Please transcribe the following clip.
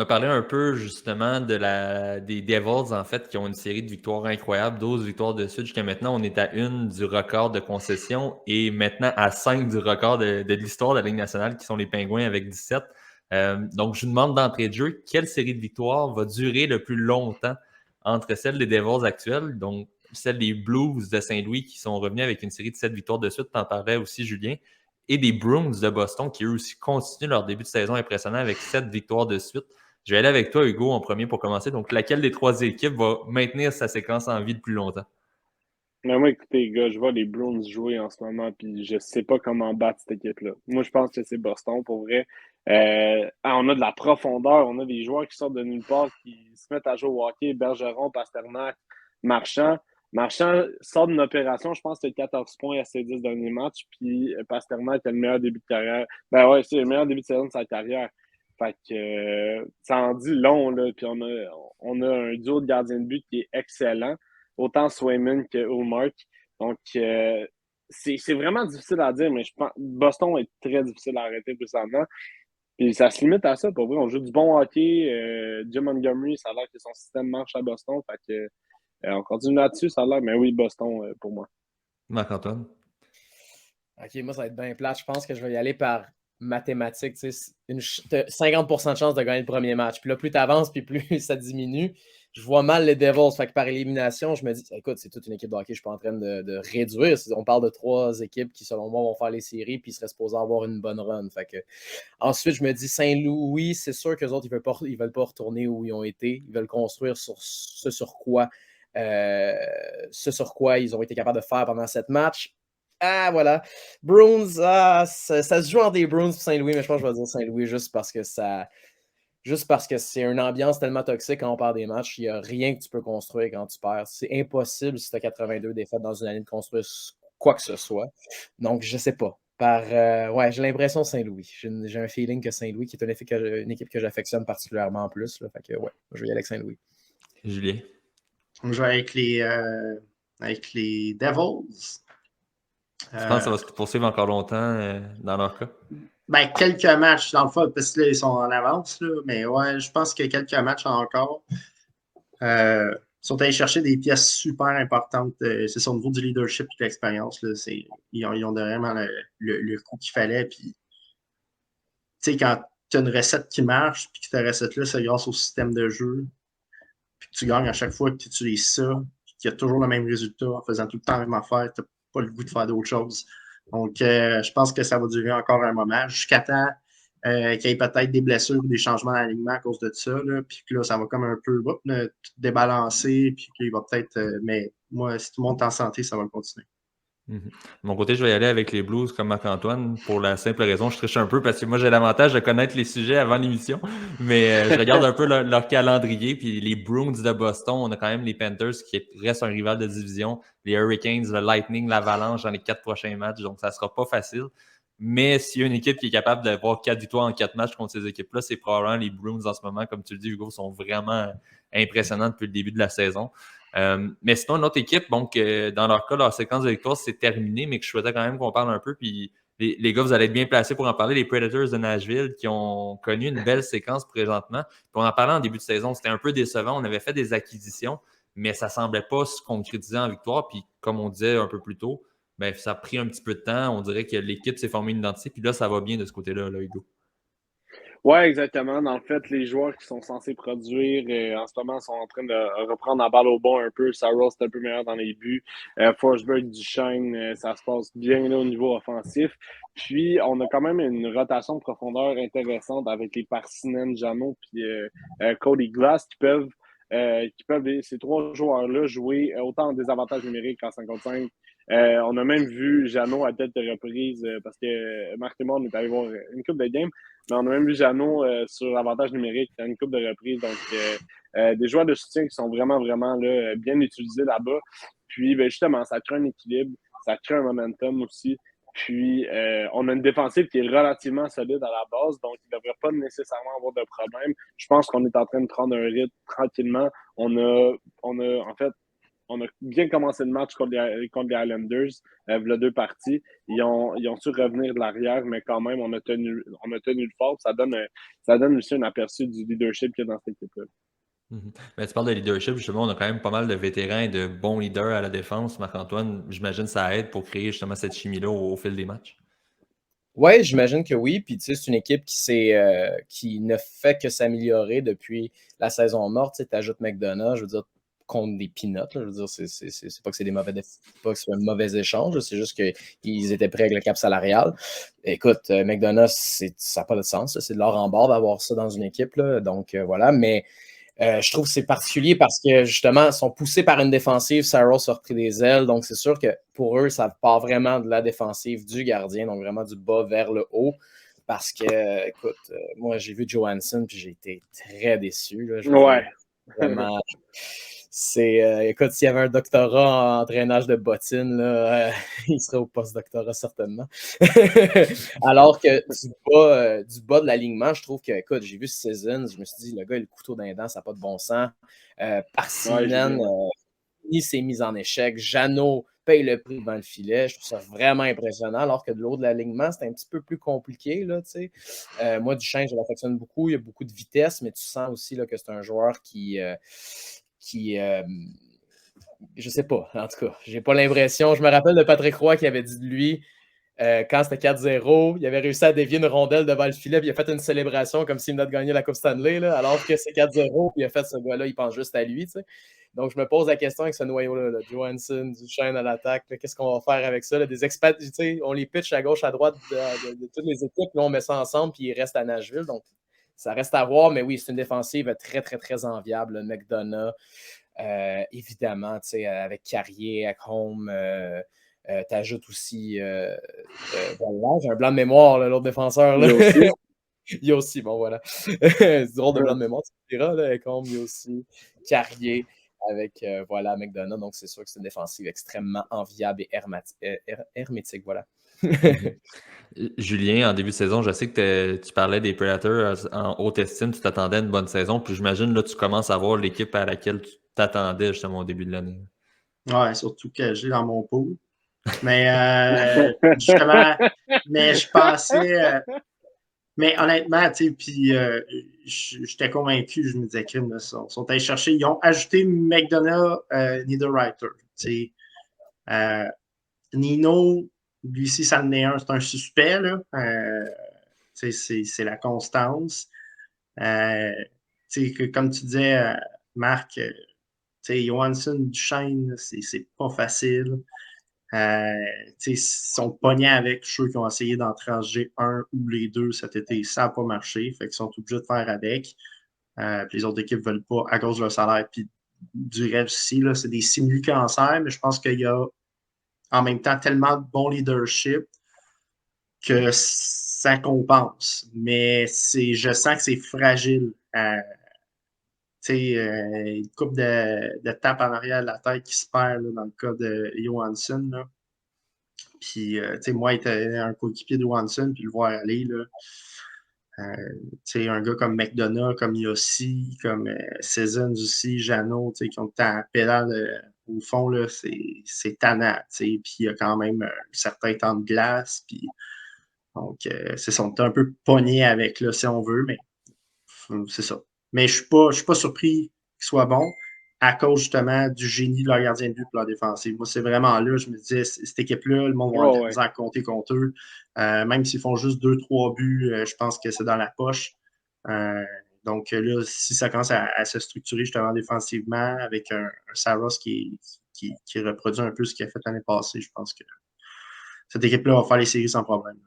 a parlé un peu justement des Devils, en fait, qui ont une série de victoires incroyables, 12 victoires de suite. Jusqu'à maintenant, on est à 1 du record de concession et maintenant à 5 du record de l'histoire de la Ligue nationale, qui sont les Pingouins avec 17. Donc, je vous demande d'entrée de jeu, quelle série de victoires va durer le plus longtemps entre celle des Devils actuelles, donc celle des Blues de Saint-Louis qui sont revenus avec une série de 7 victoires de suite, t'en parlais aussi, Julien, et des Bruins de Boston qui eux aussi continuent leur début de saison impressionnant avec 7 victoires de suite. Je vais aller avec toi, Hugo, en premier pour commencer. Donc, laquelle des trois équipes va maintenir sa séquence en vie le plus longtemps? Mais moi, écoutez, les gars, je vois les Bruins jouer en ce moment, puis je sais pas comment battre cette équipe-là. Moi, je pense que c'est Boston, pour vrai. On a de la profondeur, on a des joueurs qui sortent de nulle part, qui se mettent à jouer au hockey, Bergeron, Pasternak, Marchand. Marchand sort d'une opération, je pense que c'est 14 points à ses 10 derniers matchs, puis Pasternak a le meilleur début de carrière. Ben ouais, c'est le meilleur début de saison de sa carrière. Fait que ça en dit long, là, puis on a un duo de gardiens de but qui est excellent autant Swayman que Ulmark. Donc, c'est vraiment difficile à dire, mais je pense Boston est très difficile à arrêter présentement. Puis ça se limite à ça, pour vrai. On joue du bon hockey. Jim Montgomery, ça a l'air que son système marche à Boston. Fait que, on continue là-dessus, ça a l'air. Mais oui, Boston pour moi. Marc-Antoine? OK, moi, ça va être bien plate. Je pense que je vais y aller par mathématiques. T'as 50% de chance de gagner le premier match. Puis là, plus tu avances, puis plus ça diminue. Je vois mal les Devils. Fait que par élimination, je me dis, écoute, c'est toute une équipe de hockey. Je suis pas en train de réduire. On parle de trois équipes qui, selon moi, vont faire les séries, puis seraient supposés avoir une bonne run. Fait que, ensuite, je me dis, Saint-Louis, c'est sûr qu'eux autres, ils veulent pas retourner où ils ont été. Ils veulent construire sur ce sur quoi ils ont été capables de faire pendant 7 matchs. Ah, voilà. Bruins, ça se joue entre des Bruins et Saint-Louis, mais je pense que je vais dire Saint-Louis juste parce que c'est une ambiance tellement toxique quand on perd des matchs. Il n'y a rien que tu peux construire quand tu perds. C'est impossible si tu as 82 défaites dans une année de construire quoi que ce soit. Donc, je sais pas. Ouais, j'ai l'impression Saint-Louis. J'ai un feeling que Saint-Louis, qui est une équipe que j'affectionne particulièrement en plus. Là, fait que, ouais, je vais y aller avec Saint-Louis. Julien? On joue avec les Devils. Tu penses que ça va se poursuivre encore longtemps dans leur cas? Ben, quelques matchs dans le fond, parce que là, ils sont en avance, là, mais ouais, je pense qu'il y a quelques matchs encore. Ils sont allés chercher des pièces super importantes. C'est ça, au niveau du leadership et de l'expérience. Là, ils ont vraiment le coup qu'il fallait. Puis, tu sais, quand tu as une recette qui marche, puis que ta recette-là, c'est grâce au système de jeu, puis que tu gagnes à chaque fois que tu utilises ça, puis qu'il y a toujours le même résultat en faisant tout le temps la même affaire, tu n'as pas le goût de faire d'autres choses. Donc, je pense que ça va durer encore un moment, jusqu'à temps qu'il y ait peut-être des blessures ou des changements d'alignement à cause de ça. Là, puis que là, ça va comme un peu tout débalancer. Puis qu'il va peut-être. Mais moi, si tout le monde est en santé, ça va continuer. De mon côté, je vais y aller avec les Blues comme Marc-Antoine pour la simple raison, je triche un peu parce que moi j'ai l'avantage de connaître les sujets avant l'émission, mais je regarde un peu leur calendrier, puis les Bruins de Boston, on a quand même les Panthers qui restent un rival de division, les Hurricanes, le Lightning, l'Avalanche dans les 4 prochains matchs, donc ça sera pas facile. Mais s'il y a une équipe qui est capable d'avoir 4 victoires en 4 matchs contre ces équipes-là, c'est probablement les Bruins en ce moment. Comme tu le dis, Hugo, sont vraiment impressionnants depuis le début de la saison. Mais sinon, une autre équipe, donc, dans leur cas, leur séquence de victoire, c'est terminé, mais que je souhaitais quand même qu'on parle un peu. Puis les gars, vous allez être bien placés pour en parler. Les Predators de Nashville qui ont connu une belle séquence présentement. Puis on en parlait en début de saison, c'était un peu décevant. On avait fait des acquisitions, mais ça ne semblait pas se concrétiser en victoire. Puis comme on disait un peu plus tôt, ben, ça a pris un petit peu de temps. On dirait que l'équipe s'est formée une identité. Puis là, ça va bien de ce côté-là, là, Hugo. Ouais, exactement. En fait, les joueurs qui sont censés produire en ce moment sont en train de reprendre la balle au bon un peu. Saros est un peu meilleur dans les buts. Forsberg, Duchesne, ça se passe bien là, au niveau offensif. Puis, on a quand même une rotation de profondeur intéressante avec les Parssinen, Jeannot puis Cody Glass qui peuvent ces trois joueurs-là jouer autant en désavantage numérique qu'en 55. On a même vu Jeannot à tête de reprise parce que Marc et moi, on est allé voir une coupe de game. Mais on a même vu Jeannot sur l'avantage numérique à une coupe de reprise. Donc, des joueurs de soutien qui sont vraiment, vraiment là, bien utilisés là-bas. Puis, ben, justement, ça crée un équilibre, ça crée un momentum aussi. Puis, on a une défensive qui est relativement solide à la base, donc il ne devrait pas nécessairement avoir de problème. Je pense qu'on est en train de prendre un rythme tranquillement. En fait, on a bien commencé le match contre les Islanders, les deux parties. Ils ont su revenir de l'arrière, mais quand même, on a tenu le fort. Ça donne aussi un aperçu du leadership qu'il y a dans cette équipe-là. Mais tu parles de leadership, justement, on a quand même pas mal de vétérans et de bons leaders à la défense. Marc-Antoine, j'imagine que ça aide pour créer justement cette chimie-là au fil des matchs. Ouais, j'imagine que oui. Puis, tu sais, c'est une équipe qui ne fait que s'améliorer depuis la saison morte. Tu ajoutes McDonough, je veux dire, contre des peanuts. Là, je veux dire, c'est pas que c'est pas que c'est un mauvais échange. C'est juste qu'ils étaient prêts avec le cap salarial. Écoute, McDonough, ça n'a pas de sens. C'est de l'or en barre d'avoir ça dans une équipe. Là, donc, voilà. Mais je trouve que c'est particulier parce que, justement, ils sont poussés par une défensive. Saros a repris des ailes. Donc, c'est sûr que pour eux, ça part vraiment de la défensive du gardien, donc vraiment du bas vers le haut. Parce que, écoute, moi, j'ai vu Johansson puis j'ai été très déçu. Là, ouais. Vraiment. Écoute, s'il y avait un doctorat en entraînage de bottines, là, il serait au post-doctorat certainement. Alors que du bas de l'alignement, je trouve que, écoute, j'ai vu Seasons, je me suis dit, le gars, il a le couteau dans les dents, ça n'a pas de bon sens. Parssinen, il s'est mis en échec. Jeannot paye le prix devant le filet. Je trouve ça vraiment impressionnant, alors que de l'autre de l'alignement, c'est un petit peu plus compliqué. Là, moi, Duchesne, je l'affectionne beaucoup. Il y a beaucoup de vitesse, mais tu sens aussi là, que c'est un joueur qui je sais pas, en tout cas, j'ai pas l'impression. Je me rappelle de Patrick Roy qui avait dit de lui, quand c'était 4-0, il avait réussi à dévier une rondelle devant le filet, puis il a fait une célébration comme s'il venait de gagner la Coupe Stanley, là, alors que c'est 4-0, puis il a fait ce gars-là, il pense juste à lui. T'sais. Donc, je me pose la question avec ce noyau-là, là, Johansson, Duchesne à l'attaque, qu'est-ce qu'on va faire avec ça? Là, des expats, on les pitch à gauche, à droite de toutes les équipes, là, on met ça ensemble, puis ils restent à Nashville. Donc, ça reste à voir, mais oui, c'est une défensive très, très, très enviable. McDonough, évidemment, avec Carrier, avec Home, t'ajoutes aussi voilà, j'ai un blanc de mémoire, l'autre défenseur. Là. Il y a aussi, bon voilà. C'est drôle de blanc de mémoire, tu diras, là, avec Home, il y a aussi Carrier avec voilà, McDonough. Donc, c'est sûr que c'est une défensive extrêmement enviable et hermétique, voilà. Julien, en début de saison, je sais que tu parlais des Predators en haute estime, tu t'attendais à une bonne saison, puis j'imagine là tu commences à voir l'équipe à laquelle tu t'attendais justement au début de l'année. Ouais, surtout que j'ai dans mon pool. Mais justement, je pensais. Mais honnêtement, tu sais, puis j'étais convaincu, je me disais, crime, ils sont allés chercher. Ils ont ajouté McDonough, Niederreiter. Tu sais, Nino, lui aussi, ça en est un, c'est un suspect, là. C'est la constance. Comme tu disais, Marc, Johansson, Duchesne, c'est pas facile. Ils sont pognés avec ceux qui ont essayé d'en trancher un ou les deux cet été. Ça n'a pas marché. Fait qu'ils sont obligés de faire avec. Puis les autres équipes ne veulent pas à cause de leur salaire. Puis du rêve aussi, c'est des simuli-cancers, mais je pense qu'il y a en même temps tellement de bon leadership que ça compense. Mais je sens que c'est fragile. Une coupe de tape en arrière de la tête qui se perd là, dans le cas de Johansson. Là. Puis, moi, être un coéquipier de Johansson, puis le voir aller, là, un gars comme McDonough, comme Yossi, comme Seasons aussi, Jeannot, qui ont tant pédale au fond, là, c'est tannant. Puis il y a quand même un certain temps de glace. Puis, donc, c'est ça, on est un peu pogné avec, là, si on veut, mais c'est ça. Mais je ne suis pas surpris qu'il soit bon à cause justement du génie de leur gardien de but pour leur défensive. Moi, c'est vraiment là, je me disais, cette équipe-là, le monde va avoir besoin à compter contre eux. Même s'ils font juste 2-3 buts, je pense que c'est dans la poche. Donc là, si ça commence à se structurer justement défensivement avec un Saros qui reproduit un peu ce qu'il a fait l'année passée, je pense que cette équipe-là va faire les séries sans problème.